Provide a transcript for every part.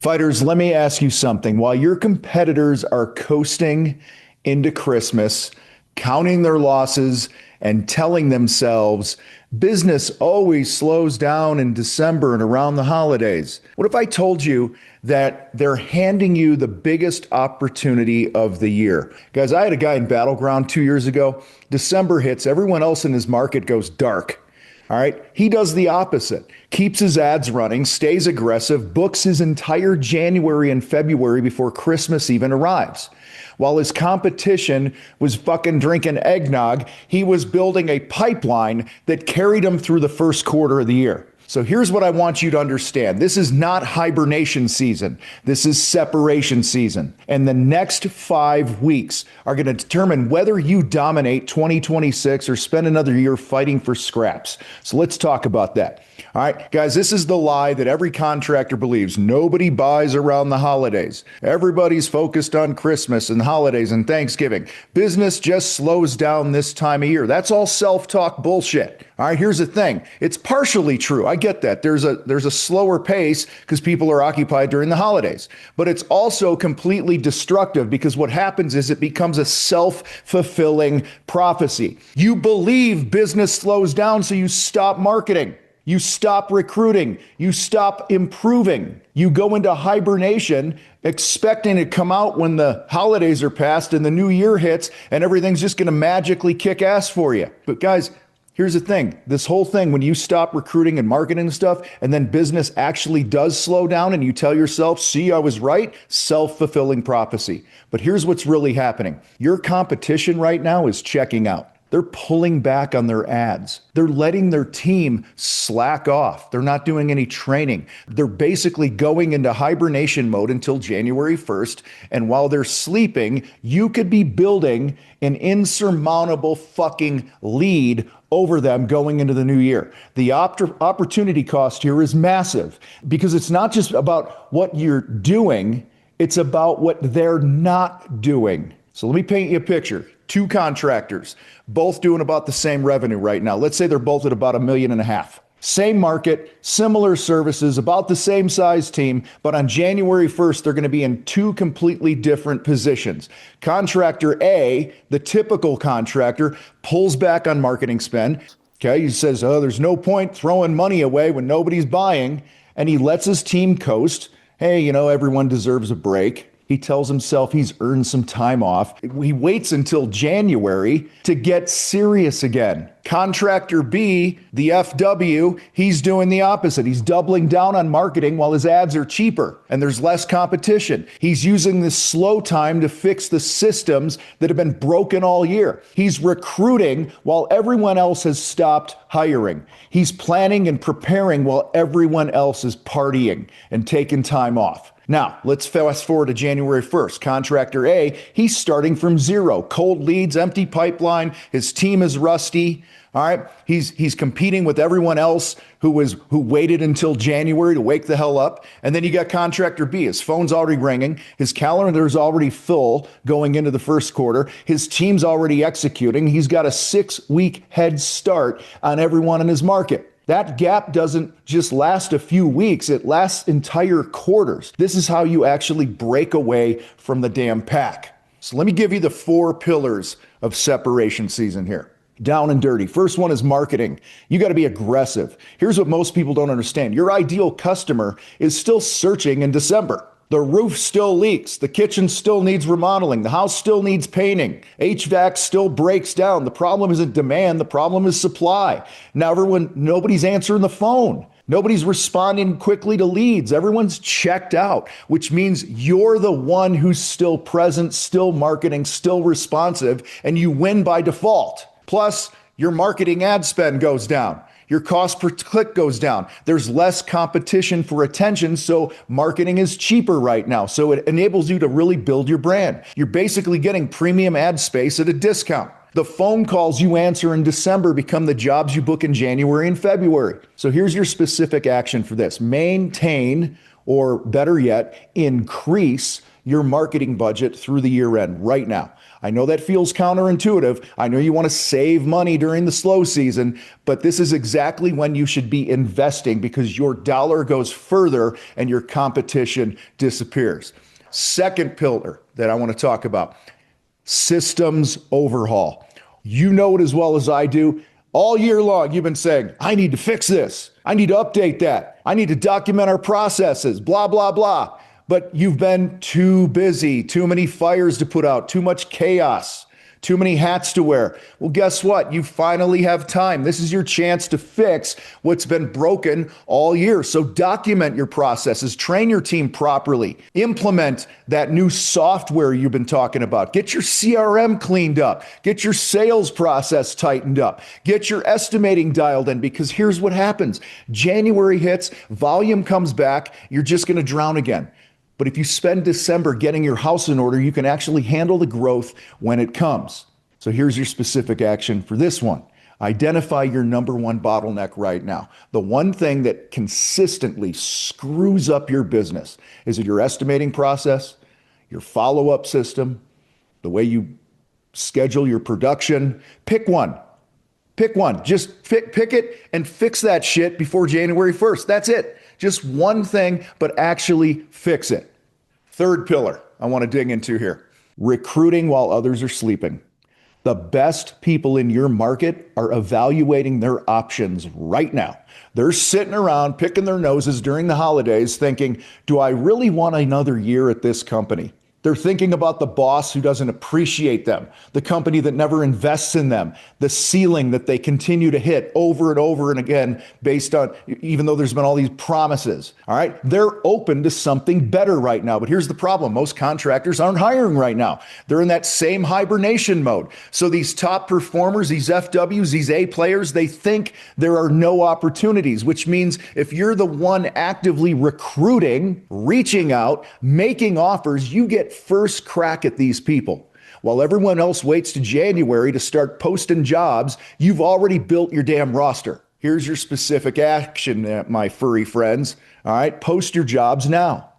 Fighters, let me ask you something. While your competitors are coasting into Christmas, counting their losses and telling themselves business always slows down in December and around the holidays, what if I told you that they're handing you the biggest opportunity of the year? Guys, I had a guy in Battleground 2 years ago. December hits, everyone else in his market goes dark. All right. He does the opposite, keeps his ads running, stays aggressive, books his entire January and February before Christmas even arrives. While his competition was fucking drinking eggnog, he was building a pipeline that carried him through the first quarter of the year. So here's what I want you to understand. This is not hibernation season. This is separation season. And the next 5 weeks are going to determine whether you dominate 2026 or spend another year fighting for scraps. So let's talk about that. All right, guys, this is the lie that every contractor believes. Nobody buys around the holidays. Everybody's focused on Christmas and holidays and Thanksgiving. Business just slows down this time of year. That's all self-talk bullshit. All right, here's the thing. It's partially true. I get that. There's a slower pace because people are occupied during the holidays. But it's also completely destructive because what happens is it becomes a self-fulfilling prophecy. You believe business slows down, so you stop marketing. You stop recruiting. You stop improving. You go into hibernation expecting to come out when the holidays are past and the new year hits and everything's just going to magically kick ass for you. But guys, here's the thing. This whole thing, when you stop recruiting and marketing and stuff, and then business actually does slow down and you tell yourself, see, I was right, self-fulfilling prophecy. But here's what's really happening. Your competition right now is checking out. They're pulling back on their ads. They're letting their team slack off. They're not doing any training. They're basically going into hibernation mode until January 1st. And while they're sleeping, you could be building an insurmountable fucking lead over them going into the new year. The opportunity cost here is massive because it's not just about what you're doing, it's about what they're not doing. So let me paint you a picture. 2 contractors, both doing about the same revenue right now. Let's say they're both at about $1.5 million. Same market, similar services, about the same size team, but on January 1st, they're going to be in 2 completely different positions. Contractor A, the typical contractor, pulls back on marketing spend. Okay, he says, oh, there's no point throwing money away when nobody's buying, and he lets his team coast. Hey, everyone deserves a break. He tells himself he's earned some time off. He waits until January to get serious again. Contractor B, the FW, he's doing the opposite. He's doubling down on marketing while his ads are cheaper and there's less competition. He's using this slow time to fix the systems that have been broken all year. He's recruiting while everyone else has stopped hiring. He's planning and preparing while everyone else is partying and taking time off. Now, let's fast forward to January 1st. Contractor A, he's starting from zero. Cold leads, empty pipeline. His team is rusty. All right. He's competing with everyone else who waited until January to wake the hell up. And then you got contractor B. His phone's already ringing. His calendar is already full going into the first quarter. His team's already executing. He's got a 6-week head start on everyone in his market. That gap doesn't just last a few weeks, it lasts entire quarters. This is how you actually break away from the damn pack. So let me give you the 4 pillars of separation season here. Down and dirty. First one is marketing. You got to be aggressive. Here's what most people don't understand. Your ideal customer is still searching in December. The roof still leaks. The kitchen still needs remodeling. The house still needs painting. HVAC still breaks down. The problem isn't demand. The problem is supply. Now nobody's answering the phone. Nobody's responding quickly to leads. Everyone's checked out, which means you're the one who's still present, still marketing, still responsive, and you win by default. Plus, your marketing ad spend goes down. Your cost per click goes down. There's less competition for attention, so marketing is cheaper right now. So it enables you to really build your brand. You're basically getting premium ad space at a discount. The phone calls you answer in December become the jobs you book in January and February. So here's your specific action for this. Maintain, or better yet, increase your marketing budget through the year end right now. I know that feels counterintuitive. I know you want to save money during the slow season, but this is exactly when you should be investing because your dollar goes further and your competition disappears. Second pillar that I want to talk about, systems overhaul. You know it as well as I do. All year long, you've been saying, I need to fix this. I need to update that. I need to document our processes, blah, blah, blah. But you've been too busy, too many fires to put out, too much chaos, too many hats to wear. Well, guess what? You finally have time. This is your chance to fix what's been broken all year. So document your processes, train your team properly, implement that new software you've been talking about, get your CRM cleaned up, get your sales process tightened up, get your estimating dialed in, because here's what happens. January hits, volume comes back, you're just going to drown again. But if you spend December getting your house in order, you can actually handle the growth when it comes. So here's your specific action for this one. Identify your number one bottleneck right now. The one thing that consistently screws up your business. Is it your estimating process, your follow-up system, the way you schedule your production? Pick one. Pick one. Just pick it and fix that shit before January 1st. That's it. Just one thing, but actually fix it. Third pillar I want to dig into here. Recruiting while others are sleeping. The best people in your market are evaluating their options right now. They're sitting around picking their noses during the holidays thinking, do I really want another year at this company? They're thinking about the boss who doesn't appreciate them, the company that never invests in them, the ceiling that they continue to hit over and over and again based on, even though there's been all these promises. All right. They're open to something better right now. But here's the problem. Most contractors aren't hiring right now. They're in that same hibernation mode. So these top performers, these FWs, these A players, they think there are no opportunities, which means if you're the one actively recruiting, reaching out, making offers, you get first crack at these people. While everyone else waits to January to start posting jobs, you've already built your damn roster. Here's your specific action, my furry friends. All right, post your jobs now.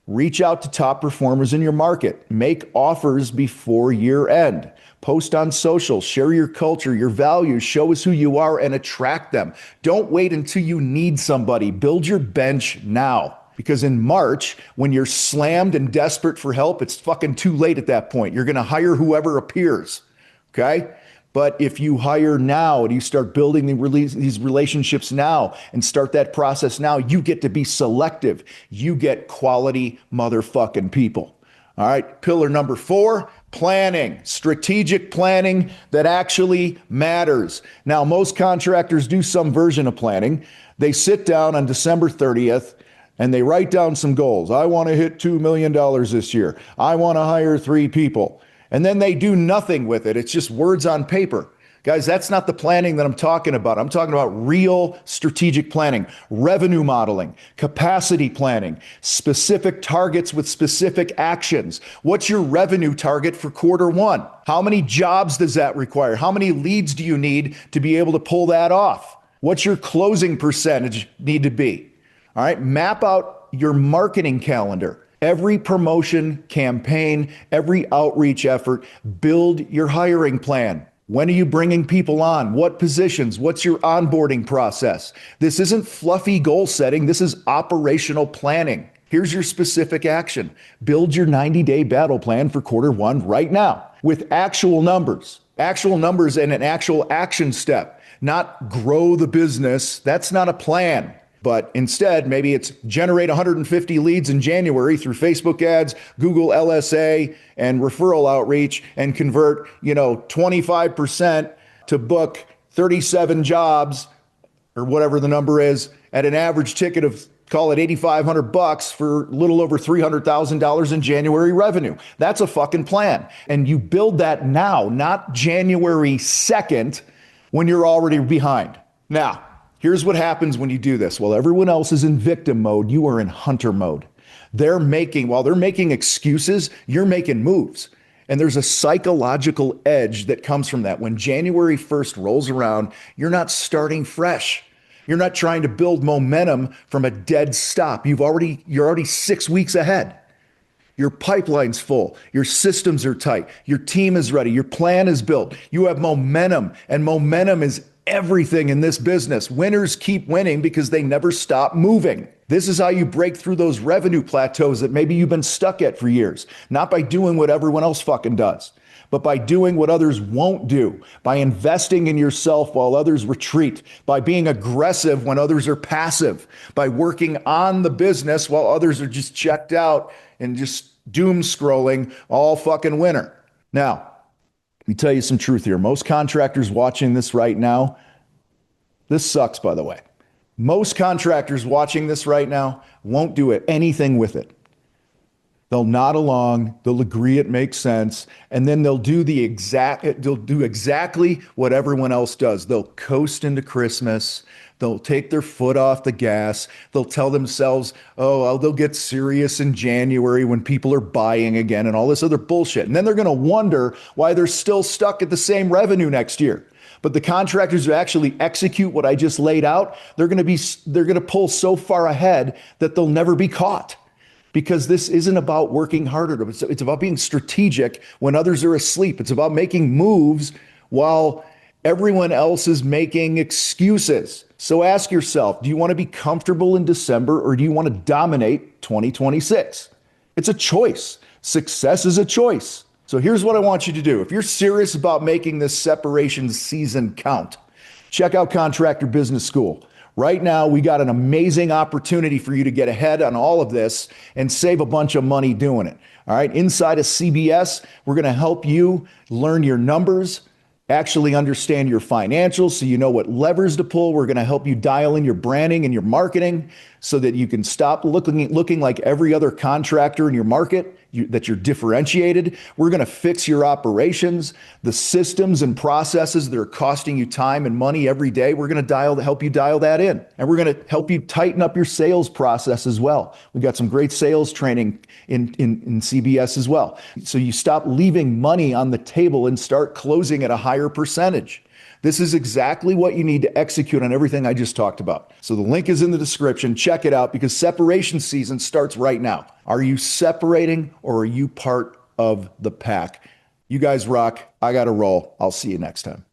Reach out to top performers in your market. Make offers before year end. Post on social, share your culture, your values, show us who you are and attract them. Don't wait until you need somebody. Build your bench now. Because in March, when you're slammed and desperate for help, it's fucking too late at that point. You're going to hire whoever appears, okay? But if you hire now and you start building these relationships now and start that process now, you get to be selective. You get quality motherfucking people. All right, pillar number 4, planning, strategic planning that actually matters. Now, most contractors do some version of planning. They sit down on December 30th and they write down some goals. I want to hit $2 million this year. I want to hire 3 people. And then they do nothing with it. It's just words on paper. Guys, that's not the planning that I'm talking about. I'm talking about real strategic planning, revenue modeling, capacity planning, specific targets with specific actions. What's your revenue target for quarter 1? How many jobs does that require? How many leads do you need to be able to pull that off? What's your closing percentage need to be? All right, map out your marketing calendar. Every promotion campaign, every outreach effort, build your hiring plan. When are you bringing people on? What positions? What's your onboarding process? This isn't fluffy goal setting. This is operational planning. Here's your specific action. Build your 90-day battle plan for quarter 1 right now with actual numbers and an actual action step, not grow the business. That's not a plan. But instead, maybe it's generate 150 leads in January through Facebook ads, Google LSA, and referral outreach, and convert, 25% to book 37 jobs or whatever the number is at an average ticket of, call it $8,500 for a little over $300,000 in January revenue. That's a fucking plan. And you build that now, not January 2nd when you're already behind. Now, here's what happens when you do this. While everyone else is in victim mode, you are in hunter mode. While they're making excuses, you're making moves. And there's a psychological edge that comes from that. When January 1st rolls around, you're not starting fresh. You're not trying to build momentum from a dead stop. You're already 6 weeks ahead. Your pipeline's full. Your systems are tight. Your team is ready. Your plan is built. You have momentum, and momentum is everything in this business. Winners keep winning because they never stop moving. This is how you break through those revenue plateaus that maybe you've been stuck at for years, not by doing what everyone else fucking does, but by doing what others won't do, by investing in yourself while others retreat, by being aggressive when others are passive, by working on the business while others are just checked out and just doom scrolling all fucking winter. Now, let me tell you some truth here. Most contractors watching this right now, this sucks, by the way. Most contractors watching this right now won't do anything with it. They'll nod along, they'll agree it makes sense, and then they'll do exactly what everyone else does. They'll coast into Christmas. They'll take their foot off the gas. They'll tell themselves, oh, they'll get serious in January when people are buying again and all this other bullshit. And then they're going to wonder why they're still stuck at the same revenue next year. But the contractors who actually execute what I just laid out, they're going to pull so far ahead that they'll never be caught. Because this isn't about working harder. It's about being strategic when others are asleep. It's about making moves while everyone else is making excuses. So ask yourself, do you want to be comfortable in December or do you want to dominate 2026? It's a choice. Success is a choice. So here's what I want you to do. If you're serious about making this separation season count, check out Contractor Business School. Right now, we got an amazing opportunity for you to get ahead on all of this and save a bunch of money doing it. All right. Inside of CBS, we're going to help you learn your numbers, actually understand your financials so you know what levers to pull. We're going to help you dial in your branding and your marketing so that you can stop looking like every other contractor in your market, that you're differentiated. We're going to fix your operations, the systems and processes that are costing you time and money every day. We're going to help you dial that in. And we're going to help you tighten up your sales process as well. We got some great sales training in CBS as well. So you stop leaving money on the table and start closing at a higher percentage. This is exactly what you need to execute on everything I just talked about. So the link is in the description. Check it out because separation season starts right now. Are you separating or are you part of the pack? You guys rock. I got to roll. I'll see you next time.